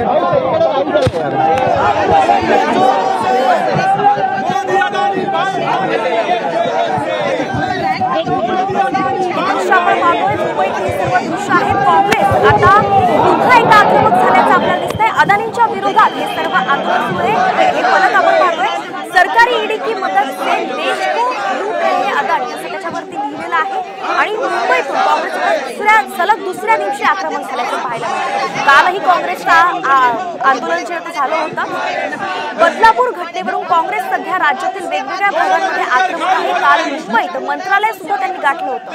काँग्रेस आता पुन्हा एकदा आक्रमक झाल्याचं आपल्याला दिसतंय। अदानींच्या विरोधात हे सर्व आंदोलन सुरू आहे। हे फलक आपण पाहतोय, सरकारी ईडी की मदद से देश को लूट रहे अदानी असं त्याच्यावरती लिहिलेलं आहे। आणि मुंबईतून काँग्रेस सलग दुसऱ्या दिवशी आक्रमक झाल्याचं पाहायला मिळतं। कालही काँग्रेसचा आंदोलन जे झालं होतं। बदलापूर घटनेवरून काँग्रेस सध्या राज्यातील वेगवेगळ्या भागांमध्ये आक्रमक आहे। काल मुंबईत मंत्रालय सुद्धा त्यांनी गाठलं होतं।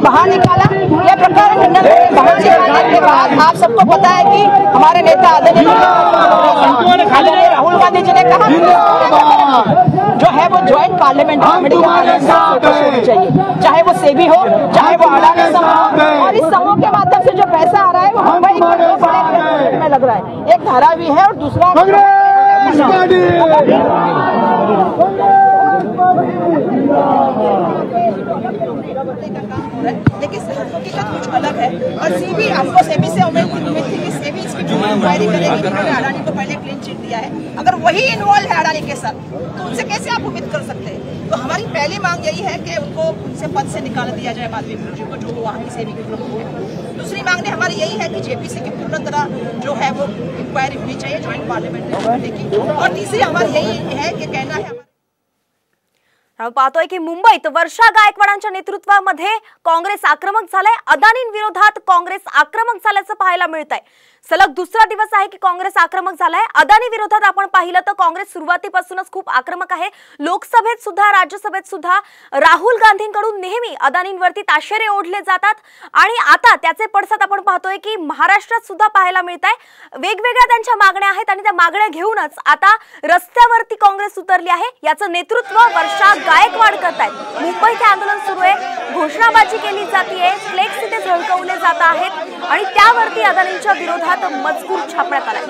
बाहर निकाला यह प्रकरण बाहर निकालने के बाद आप सबको पता है कि हमारे नेता आदरणीय राहुल गांधी जी ने कहा जो है वो ज्वाइंट पार्लियामेंट कमेटी होनी चाहिए, चाहे वो सेबी हो चाहे वो अडानी समूह हो। और इस समूह के माध्यम से जो पैसा आ रहा है वो मुंबई में लग रहा है। एक धारावी है और दूसरा लेकिन हकीकत कुछ अलग है। और सेबी आपको सेबी से उम्मीद थी कि सेबी इसकी इंक्वायरी करेगी कि उन्होंने अडानी को पहले क्लीन चिट दिया है। अगर वही इन्वॉल्व है अडानी के साथ तो उनसे कैसे आप उम्मीद कर सकते हैं? तो हमारी पहली मांग यही है कि उनको उनसे पद से निकाल दिया जाए माधवी मुखर्जी को, जो वहाँ की सेबी के प्रमुख है। दूसरी मांग हमारी यही है कि जेपीसी की पूर्ण तरह जो है वो इंक्वायरी होनी चाहिए ज्वाइंट पार्लियामेंट्री कमेटी की। और तीसरी हमारी यही है कि कहना है आपण पाहतोय की मुंबईत वर्षा गायकवाडांच्या नेतृत्वामध्ये काँग्रेस आक्रमक झालाय। अदानींविरोधात काँग्रेस आक्रमक झाल्याचं पाहायला मिळतंय। सलग दुसरा दिवस आहे की काँग्रेस आक्रमक झालाय। अदानी विरोधात आपण पाहिलं तर काँग्रेस सुरुवातीपासूनच खूप आक्रमक आहे। लोकसभेत सुद्धा राज्यसभेत सुद्धा राहुल गांधींकडून नेहमी अदानींवरती ताशेरे ओढले जातात आणि आता त्याचे पडसाद आपण पाहतोय की महाराष्ट्रात सुद्धा पाहायला मिळताय। वेगवेगळ्या त्यांच्या मागण्या आहेत आणि त्या मागण्या घेऊनच आता रस्त्यावरती काँग्रेस उतरली आहे। याचं नेतृत्व वर्षा गायकवाड करतायत। मुंबईत आंदोलन सुरू आहे, घोषणाबाजी केली जाते, फ्लेक्स इथे झळकवले जात आहेत आणि त्यावरती अदानींच्या विरोधात मजकूर छापण्यात आलाय।